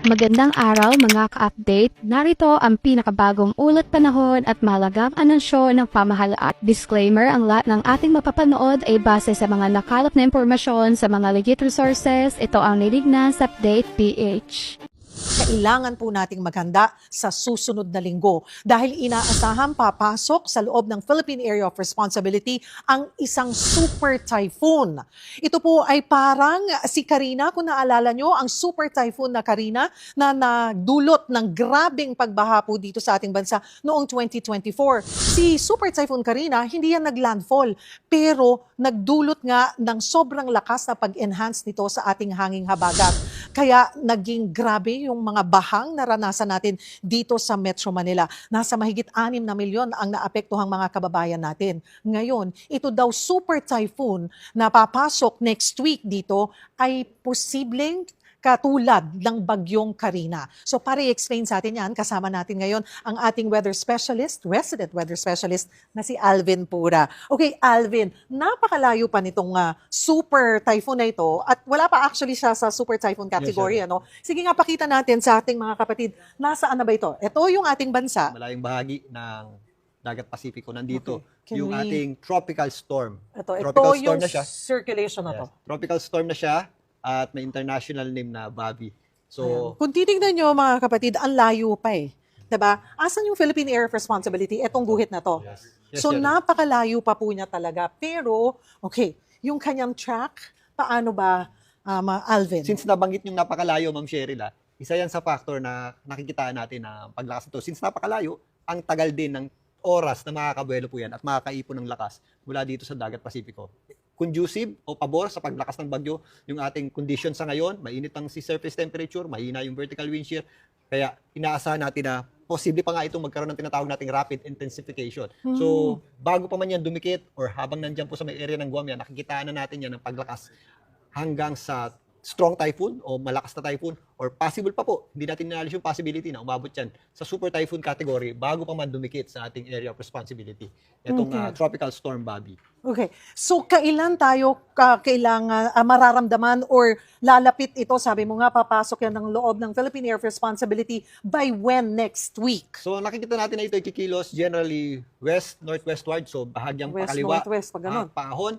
Magandang araw mga ka-update. Narito ang pinakabagong ulat panahon at mahalagang anunsyo ng pamahalaan. Disclaimer, ang lahat ng ating mapapanood ay base sa mga nakalap na impormasyon sa mga legit resources. Ito ang nilignas update PH. Kailangan po nating maghanda sa susunod na linggo dahil inaasahang papasok sa loob ng Philippine Area of Responsibility ang isang super typhoon. Ito po ay parang si Karina, kung naalala nyo, ang super typhoon na Karina na nagdulot ng grabing pagbaha po dito sa ating bansa noong 2024. Si super typhoon Karina, hindi yan naglandfall pero nagdulot nga ng sobrang lakas na pag-enhance nito sa ating hanging habagat. Kaya naging grabe yung mga bahang naranasan natin dito sa Metro Manila. Nasa mahigit 6 na milyon ang naapektuhang mga kababayan natin. Ngayon, ito daw super typhoon na papasok next week dito ay posibleng katulad ng bagyong Karina. So para i-explain sa atin yan, kasama natin ngayon ang ating weather specialist, resident weather specialist na si Alvin Pura. Okay, Alvin, napakalayo pa nitong super typhoon na ito at wala pa actually siya sa super typhoon category. Yes, ano? Sige nga, pakita natin sa ating mga kapatid, nasaan na ba ito? Ito yung ating bansa. Malayong bahagi ng Dagat Pasipiko. Nandito Okay. yung ating tropical storm. Ito Tropical storm yung na siya. circulation na to. Yes. Tropical storm na siya at may international name na Bobby. So, Kung titignan nyo mga kapatid, ang layo pa eh. Diba? Asan yung Philippine Area of Responsibility? Etong guhit na to. yes. Yes, So sir. napakalayo pa po niya talaga. Pero, okay, yung kanyang track, paano ba, Alvin? Since nabanggit yung napakalayo, Ma'am Cheryl, isa yan sa factor na nakikitaan natin na paglakas nito. Since napakalayo, ang tagal din ng oras na makakabuelo po yan at makakaipon ng lakas mula dito sa Dagat Pasipiko. Conducive o pabor sa paglakas ng bagyo yung ating condition sa ngayon. Mainit ang sea surface temperature, mahina yung vertical wind shear. Kaya inaasahan natin na posible pa nga itong magkaroon ng tinatawag nating rapid intensification. So, bago pa man yan dumikit or habang nandyan po sa may area ng Guam yan, nakikitaan na natin yan ng paglakas hanggang sa strong typhoon o malakas na typhoon or possible pa po, hindi natin inalis yung possibility na umabot yan sa super typhoon category bago pa man dumikit sa ating area of responsibility. Itong tropical storm Bobby. Okay. So, kailan tayo kailangan mararamdaman or lalapit ito? Sabi mo nga, papasok yan ng loob ng Philippine Area of Responsibility by when next week? So nakikita natin na ito ay kikilos generally west-northwestward, so bahagyang West, pakaliwa, northwest, pag ganun. paahon.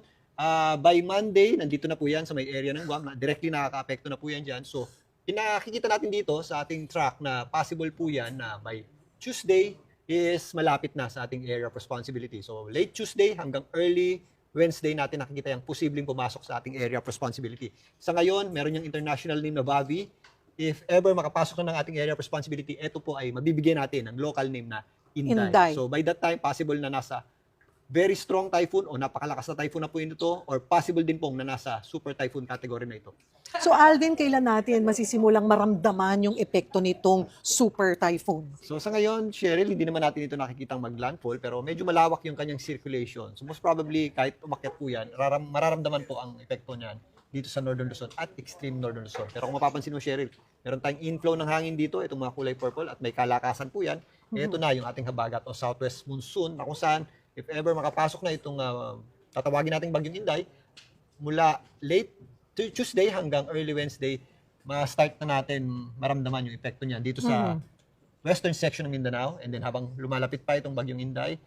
By Monday, nandito na po yan sa may area ng Guam, directly nakaka-apekto na po yan dyan. So pinakikita natin dito sa ating track na possible po yan na by Tuesday is malapit na sa ating area of responsibility. So late Tuesday hanggang early Wednesday natin nakikita yung posibleng pumasok sa ating area of responsibility. Sa ngayon, meron yung international name na Bobby. If ever makapasok na ng ating area of responsibility, ito po ay mabibigyan natin ng local name na Inday. Inday. So by that time, possible na nasa very strong typhoon o napakalakas na typhoon na po ito or possible din pong na nasa super typhoon category na ito. So, Alvin, kailan natin masisimulang maramdaman yung epekto nitong super typhoon? So sa ngayon, Cheryl, hindi naman natin ito nakikitang mag-landfall pero medyo malawak yung kanyang circulation. So most probably, kahit umakyat po yan, mararamdaman po ang epekto niyan dito sa Northern Luzon at extreme Northern Luzon. Pero kung mapapansin mo, Cheryl, meron tayong inflow ng hangin dito, itong mga kulay purple at may kalakasan po yan. Ito na yung ating habagat o southwest monsoon na kung saan, if ever makapasok na itong tatawagin nating bagyong Inday, mula late Tuesday hanggang early Wednesday, ma-start na natin maramdaman yung epekto niya dito sa western section ng Mindanao, and then habang lumalapit pa itong bagyong Inday,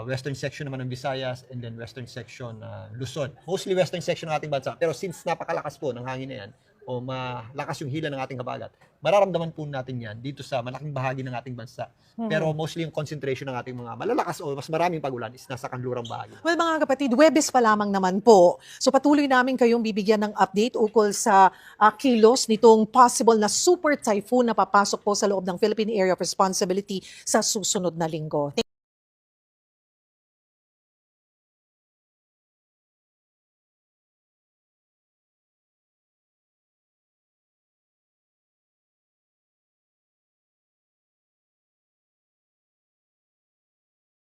western section naman ng Visayas, and then western section Luzon. Mostly western section ng ating bansa. Pero since napakalakas po ng hangin na yan, o malakas yung hila ng ating habagat, mararamdaman po natin yan dito sa malaking bahagi ng ating bansa. Pero mostly yung concentration ng ating mga malalakas o mas maraming pagulan is nasa kanlurang bahagi. Well, mga kapatid, Huwebes pa lamang naman po. So patuloy namin kayong bibigyan ng update ukol sa kilos nitong possible na super typhoon na papasok po sa loob ng Philippine Area of Responsibility sa susunod na linggo.